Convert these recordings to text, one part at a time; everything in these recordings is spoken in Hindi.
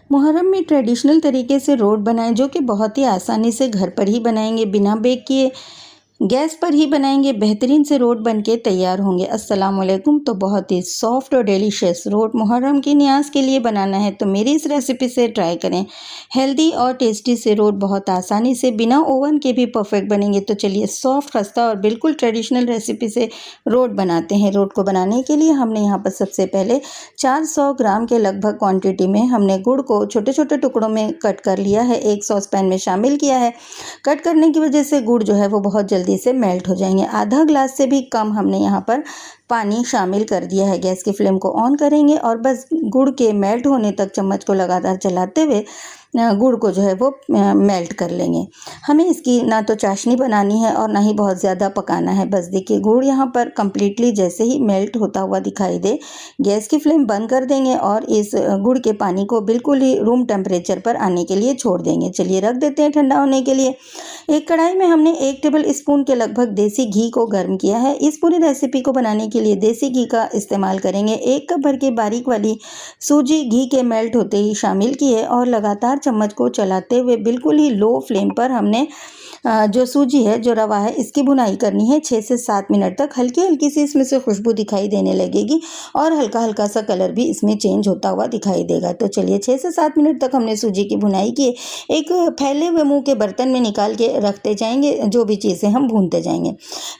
मुहर्रम में ट्रेडिशनल तरीके से रोट बनाएं जो कि बहुत ही आसानी से घर पर ही बनाएंगे, बिना बेक किए गैस पर ही बनाएंगे, बेहतरीन से रोट बनके तैयार होंगे। अस्सलाम वालेकुम। तो बहुत ही सॉफ्ट और डिलीशियस रोट मुहर्रम की न्याज के लिए बनाना है तो मेरी इस रेसिपी से ट्राई करें। हेल्दी और टेस्टी से रोट बहुत आसानी से बिना ओवन के भी परफेक्ट बनेंगे। तो चलिए सॉफ्ट, खस्ता और बिल्कुल ट्रेडिशनल रेसिपी से रोट बनाते हैं। रोट को बनाने के लिए हमने यहाँ पर सबसे पहले 400 ग्राम के लगभग क्वान्टिटी में हमने गुड़ को छोटे छोटे टुकड़ों में कट कर लिया है, एक सॉस पैन में शामिल किया है। कट करने की वजह से गुड़ जो है वो बहुत जल्दी से मेल्ट हो जाएंगे। आधा ग्लास से भी कम हमने यहाँ पर पानी शामिल कर दिया है। गैस की फ्लेम को ऑन करेंगे और बस गुड़ के मेल्ट होने तक चम्मच को लगातार चलाते हुए गुड़ को जो है वो मेल्ट कर लेंगे। हमें इसकी ना तो चाशनी बनानी है और ना ही बहुत ज़्यादा पकाना है। बस देखिए गुड़ यहाँ पर कम्प्लीटली जैसे ही मेल्ट होता हुआ दिखाई दे, गैस की फ्लेम बंद कर देंगे और इस गुड़ के पानी को बिल्कुल ही रूम टेम्परेचर पर आने के लिए छोड़ देंगे। चलिए रख देते हैं ठंडा होने के लिए। एक कढ़ाई में हमने 1 टेबल स्पून के लगभग देसी घी को गर्म किया है। इस पूरी रेसिपी को बनाने के लिए देसी घी का इस्तेमाल करेंगे। 1 कप भर के बारीक वाली सूजी घी के मेल्ट होते ही शामिल किए और लगातार चम्मच को चलाते हुए बिल्कुल ही लो फ्लेम पर हमने जो सूजी है, जो रवा है, इसकी भुनाई करनी है 6 से 7 मिनट तक। हल्की हल्की सी इसमें से खुशबू दिखाई देने लगेगी और हल्का हल्का सा कलर भी इसमें चेंज होता हुआ दिखाई देगा। तो चलिए 6 से 7 मिनट तक हमने सूजी की भुनाई की। एक फैले हुए मुंह के बर्तन में निकाल के रखते जाएंगे, जो भी चीज़ें हम भूनते जाएंगे।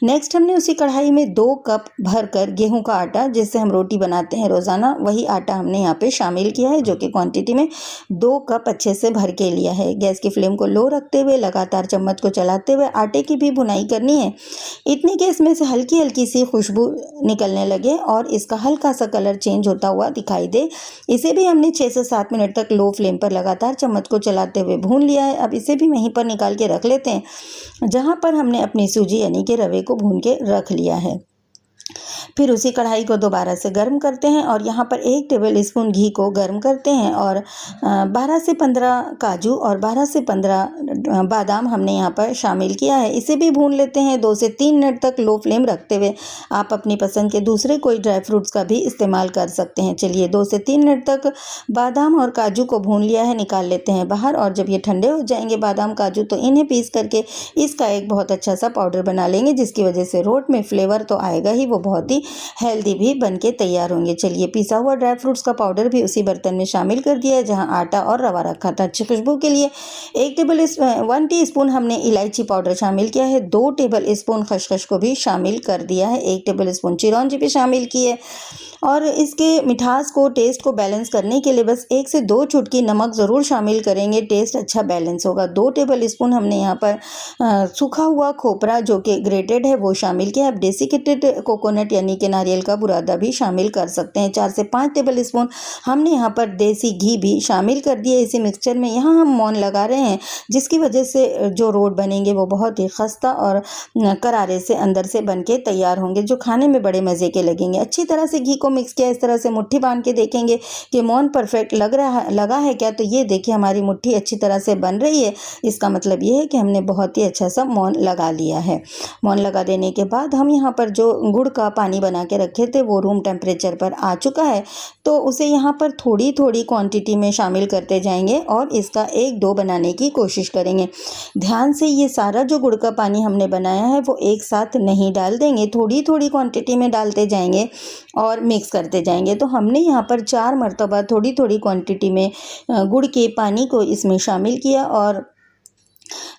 नेक्स्ट हमने उसी कढ़ाई में 2 कप भर कर गेहूँ का आटा, जिससे हम रोटी बनाते हैं रोज़ाना, वही आटा हमने यहाँ पे शामिल किया है, जो कि क्वांटिटी में 2 कप अच्छे से भर के लिया है। गैस की फ्लेम को लो रखते हुए लगातार चम्मच को चलाते हुए आटे की भी भुनाई करनी है, इतनी कि इसमें से हल्की हल्की सी खुशबू निकलने लगे और इसका हल्का सा कलर चेंज होता हुआ दिखाई दे। इसे भी हमने 6 से 7 मिनट तक लो फ्लेम पर लगातार चम्मच को चलाते हुए भून लिया है। अब इसे भी वहीं पर निकाल के रख लेते हैं जहां पर हमने अपनी सूजी यानी कि रवे को भून के रख लिया है। फिर उसी कढ़ाई को दोबारा से गर्म करते हैं और यहाँ पर 1 टेबल स्पून घी को गर्म करते हैं और 12 से 15 काजू और 12 से 15 बादाम हमने यहाँ पर शामिल किया है। इसे भी भून लेते हैं 2 से 3 मिनट तक लो फ्लेम रखते हुए। आप अपनी पसंद के दूसरे कोई ड्राई फ्रूट्स का भी इस्तेमाल कर सकते हैं। चलिए 2 से 3 मिनट तक बादाम और काजू को भून लिया है, निकाल लेते हैं बाहर। और जब ये ठंडे हो जाएंगे बादाम काजू, तो इन्हें पीस करके इसका एक बहुत अच्छा सा पाउडर बना लेंगे, जिसकी वजह से रोट में फ्लेवर तो आएगा ही, वो बहुत ही हेल्दी भी बनके तैयार होंगे। चलिए पिसा हुआ ड्राई फ्रूट्स का पाउडर भी उसी बर्तन में शामिल कर दिया है जहां आटा और रवा रखा था। अच्छी खुशबू के लिए 1 टीस्पून हमने इलायची पाउडर शामिल किया है। 2 टेबल स्पून खसखस को भी शामिल कर दिया है। 1 टेबल स्पून चिरौंजी भी शामिल की है और इसके मिठास को, टेस्ट को बैलेंस करने के लिए बस 1 से 2 चुटकी नमक ज़रूर शामिल करेंगे, टेस्ट अच्छा बैलेंस होगा। 2 टेबल स्पून हमने यहाँ पर सूखा हुआ खोपरा जो कि ग्रेटेड है वो शामिल किया। आप डेसिकेटेड कोकोनट यानी कि नारियल का बुरादा भी शामिल कर सकते हैं। 4 से 5 टेबल स्पून हमने यहाँ पर देसी घी भी शामिल कर दिया इसी मिक्सचर में। यहाँ हम मौन लगा रहे हैं, जिसकी वजह से जो रोट बनेंगे वो बहुत ही खस्ता और करारे से अंदर से बन के तैयार होंगे, जो खाने में बड़े मज़े के लगेंगे। अच्छी तरह से घी को मिक्स किया, इस तरह से मुट्ठी बांध के देखेंगे कि मौन परफेक्ट लगा है क्या। तो ये देखिए हमारी मुट्ठी अच्छी तरह से बन रही है। इसका मतलब ये है कि हमने बहुत ही अच्छा सा मौन लगा लिया है। मौन लगा देने के बाद हम यहाँ पर जो गुड़ का पानी बना के रखे थे वो रूम टेम्परेचर पर आ चुका है, तो उसे यहाँ पर थोड़ी थोड़ी क्वांटिटी में शामिल करते जाएंगे और इसका एक डो बनाने की कोशिश करेंगे। ध्यान से ये सारा जो गुड़ का पानी हमने बनाया है वो एक साथ नहीं डाल देंगे, थोड़ी थोड़ी क्वांटिटी में डालते जाएंगे और मिक्स करते जाएंगे। तो हमने यहाँ पर 4 मरतबा थोड़ी थोड़ी क्वांटिटी में गुड़ के पानी को इसमें शामिल किया और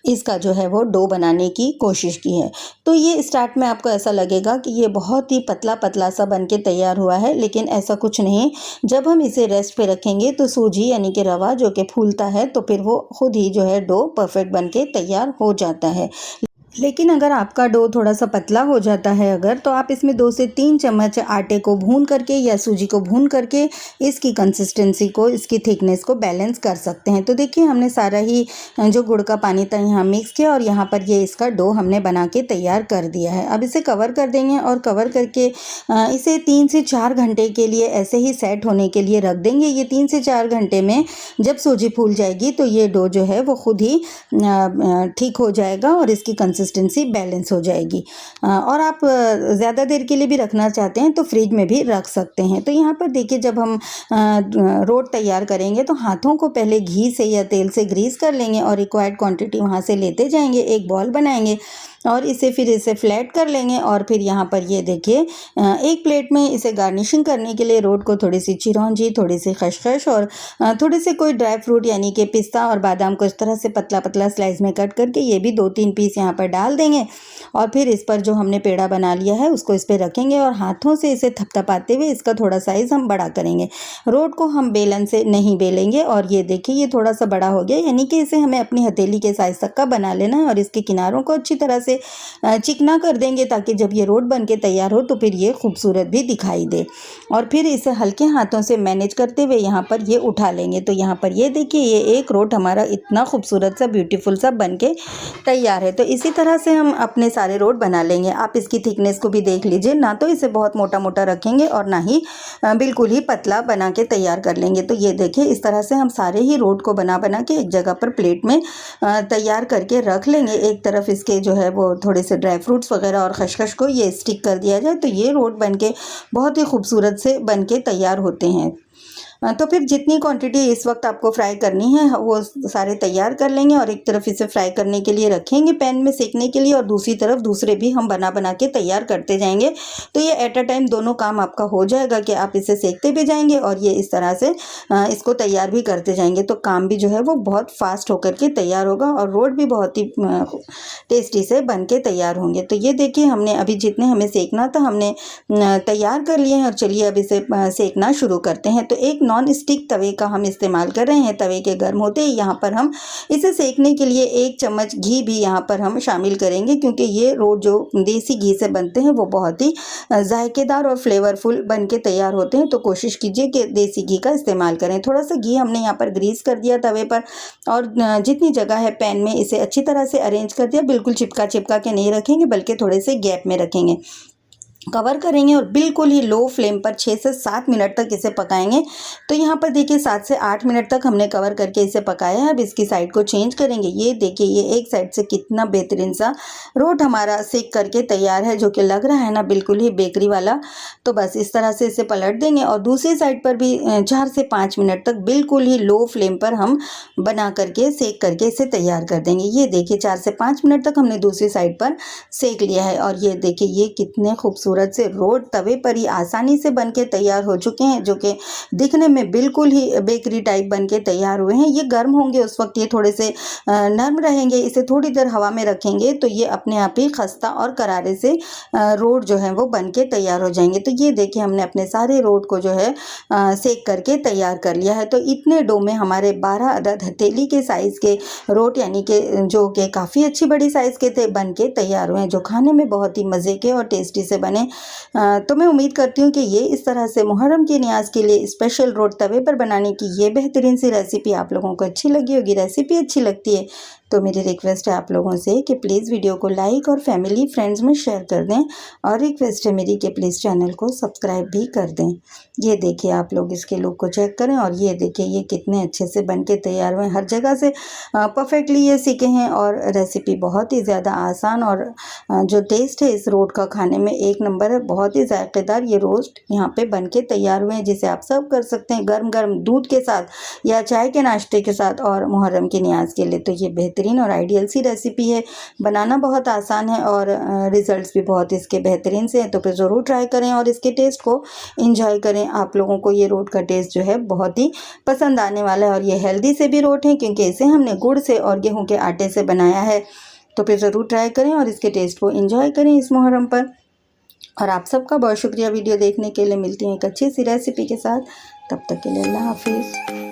इसका जो है वो डो बनाने की कोशिश की है। तो ये स्टार्ट में आपको ऐसा लगेगा कि ये बहुत ही पतला पतला सा बन के तैयार हुआ है, लेकिन ऐसा कुछ नहीं। जब हम इसे रेस्ट पे रखेंगे तो सूजी यानी कि रवा जो कि फूलता है, तो फिर वो खुद ही जो है डो परफेक्ट बन के तैयार हो जाता है। लेकिन अगर आपका डो थोड़ा सा पतला हो जाता है तो आप इसमें 2 से 3 चम्मच आटे को भून करके या सूजी को भून करके इसकी कंसिस्टेंसी को, इसकी थिकनेस को बैलेंस कर सकते हैं। तो देखिए हमने सारा ही जो गुड़ का पानी था यहाँ मिक्स किया और यहाँ पर ये इसका डो हमने बना के तैयार कर दिया है। अब इसे कवर कर देंगे और कवर करके इसे 3 से 4 घंटे के लिए ऐसे ही सेट होने के लिए रख देंगे। ये 3 से 4 घंटे में जब सूजी फूल जाएगी तो ये डो जो है वो खुद ही ठीक हो जाएगा और इसकी कंसिस्टेंसी बैलेंस हो जाएगी। और आप ज़्यादा देर के लिए भी रखना चाहते हैं तो फ्रिज में भी रख सकते हैं। तो यहाँ पर देखिए जब हम रोट तैयार करेंगे तो हाथों को पहले घी से या तेल से ग्रीस कर लेंगे और रिक्वायर्ड क्वांटिटी वहाँ से लेते जाएंगे, एक बॉल बनाएंगे और इसे फ्लैट कर लेंगे। और फिर यहाँ पर ये देखिए एक प्लेट में इसे गार्निशिंग करने के लिए रोट को थोड़ी सी चिरौंजी, थोड़ी सी खसखस और थोड़े से कोई ड्राई फ्रूट यानी कि पिस्ता और बादाम को इस तरह से पतला पतला स्लाइस में कट करके ये भी 2-3 पीस यहाँ पर डाल देंगे। और फिर इस पर जो हमने पेड़ा बना लिया है उसको इस पर रखेंगे और हाथों से इसे थपथपाते हुए इसका थोड़ा साइज़ हम बड़ा करेंगे। रोट को हम बेलन से नहीं बेलेंगे। और ये देखिए ये थोड़ा सा बड़ा हो गया, यानी कि इसे हमें अपनी हथेली के साइज़ तक का बना लेना है और इसके किनारों को अच्छी तरह से चिकना कर देंगे ताकि जब ये रोट बन के तैयार हो तो फिर ये खूबसूरत भी दिखाई दे। और फिर इसे हल्के हाथों से मैनेज करते हुए यहाँ पर ये उठा लेंगे। तो यहाँ पर ये देखिए ये एक रोट हमारा इतना खूबसूरत सा ब्यूटीफुल सा बन के तैयार है। तो इसी तरह से हम अपने सारे रोट बना लेंगे। आप इसकी थिकनेस को भी देख लीजिए, ना तो इसे बहुत मोटा मोटा रखेंगे और ना ही बिल्कुल ही पतला बना के तैयार कर लेंगे। तो ये देखिए इस तरह से हम सारे ही रोट को बना के एक जगह पर प्लेट में तैयार करके रख लेंगे। एक तरफ इसके जो है वो थोड़े से ड्राई फ्रूट्स वगैरह और खसखस को ये स्टिक कर दिया जाए तो ये रोट बन के बहुत ही खूबसूरत से बन के तैयार होते हैं। तो फिर जितनी क्वांटिटी इस वक्त आपको फ्राई करनी है वो सारे तैयार कर लेंगे और एक तरफ इसे फ्राई करने के लिए रखेंगे पैन में सेकने के लिए और दूसरी तरफ दूसरे भी हम बना के तैयार करते जाएंगे। तो ये एट अ टाइम दोनों काम आपका हो जाएगा कि आप इसे सेकते भी जाएंगे और ये इस तरह से इसको तैयार भी करते जाएंगे। तो काम भी जो है वो बहुत फास्ट होकर के तैयार होगा और रोट भी बहुत ही टेस्टी से बन के तैयार होंगे। तो ये देखिए हमने अभी जितने हमें सेकना था हमने तैयार कर लिए हैं और चलिए अब इसे सेकना शुरू करते हैं। तो एक नॉन स्टिक तवे का हम इस्तेमाल कर रहे हैं। तवे के गर्म होते ही यहाँ पर हम इसे सेकने के लिए 1 चम्मच घी भी यहाँ पर हम शामिल करेंगे, क्योंकि ये रोट जो देसी घी से बनते हैं वो बहुत ही जायकेदार और फ्लेवरफुल बन के तैयार होते हैं। तो कोशिश कीजिए कि देसी घी का इस्तेमाल करें। थोड़ा सा घी हमने यहाँ पर ग्रीस कर दिया तवे पर और जितनी जगह है पैन में इसे अच्छी तरह से अरेंज कर दिया। बिल्कुल चिपका के नहीं रखेंगे बल्कि थोड़े से गैप में रखेंगे, कवर करेंगे और बिल्कुल ही लो फ्लेम पर 6 से 7 मिनट तक इसे पकाएंगे। तो यहाँ पर देखिए 7 से 8 मिनट तक हमने कवर करके इसे पकाया है। अब इसकी साइड को चेंज करेंगे। ये देखिए ये एक साइड से कितना बेहतरीन सा रोट हमारा सेक करके तैयार है, जो कि लग रहा है ना बिल्कुल ही बेकरी वाला। तो बस इस तरह से इसे पलट देंगे और दूसरी साइड पर भी 4 से 5 मिनट तक बिल्कुल ही लो फ्लेम पर हम बना करके सेक करके इसे तैयार कर देंगे। ये देखिए 4 से 5 मिनट तक हमने दूसरी साइड पर सेक लिया है और ये देखिए ये कितने खूबसूरत से रोट तवे पर ही आसानी से बनके तैयार हो चुके हैं, जो कि दिखने में बिल्कुल ही बेकरी टाइप बनके तैयार हुए हैं। ये गर्म होंगे उस वक्त ये थोड़े से नरम रहेंगे। इसे थोड़ी देर हवा में रखेंगे तो ये अपने आप ही खस्ता और करारे से रोट जो है वो बनके तैयार हो जाएंगे। तो ये देखिए हमने अपने सारे रोट को जो है सेक करके तैयार कर लिया है। तो इतने डो में हमारे 12 अदद हथेली के साइज़ के रोट, यानी कि जो कि काफ़ी अच्छी बड़ी साइज़ के थे, बन के तैयार हुए हैं, जो खाने में बहुत ही मज़े के और टेस्टी से बने। तो मैं उम्मीद करती हूँ कि ये इस तरह से मुहर्रम की न्याज के लिए स्पेशल रोट तवे पर बनाने की ये बेहतरीन सी रेसिपी आप लोगों को अच्छी लगी होगी। रेसिपी अच्छी लगती है तो मेरी रिक्वेस्ट है आप लोगों से कि प्लीज़ वीडियो को लाइक और फैमिली फ्रेंड्स में शेयर कर दें और रिक्वेस्ट है मेरी कि प्लीज़ चैनल को सब्सक्राइब भी कर दें। ये देखिए आप लोग इसके लुक को चेक करें और ये देखिए ये कितने अच्छे से बन के तैयार हुए हैं। हर जगह से परफेक्टली ये सीखे हैं और रेसिपी बहुत ही ज़्यादा आसान और जो टेस्ट है इस रोट का खाने में एक नंबर है। बहुत ही जायकेदार ये रोस्ट यहाँ पे बन के तैयार हुए हैं, जिसे आप सर्व कर सकते हैं गर्म गर्म दूध के साथ या चाय के नाश्ते के साथ और मुहर्रम की न्याज के लिए। तो ये बेहतरीन और आइडियल सी रेसिपी है, बनाना बहुत आसान है और रिजल्ट्स भी बहुत इसके बेहतरीन से हैं। तो फिर ज़रूर ट्राई करें और इसके टेस्ट को इंजॉय करें। आप लोगों को ये रोट का टेस्ट जो है बहुत ही पसंद आने वाला है और ये हेल्दी से भी रोट है, क्योंकि इसे हमने गुड़ से और गेहूँ के आटे से बनाया है। तो फिर ज़रूर ट्राई करें और इसके टेस्ट को इंजॉय करें इस मुहर्रम पर। और आप सबका बहुत शुक्रिया वीडियो देखने के लिए। मिलती हैं एक अच्छी सी रेसिपी के साथ, तब तक के लिए अल्लाह हाफिज़।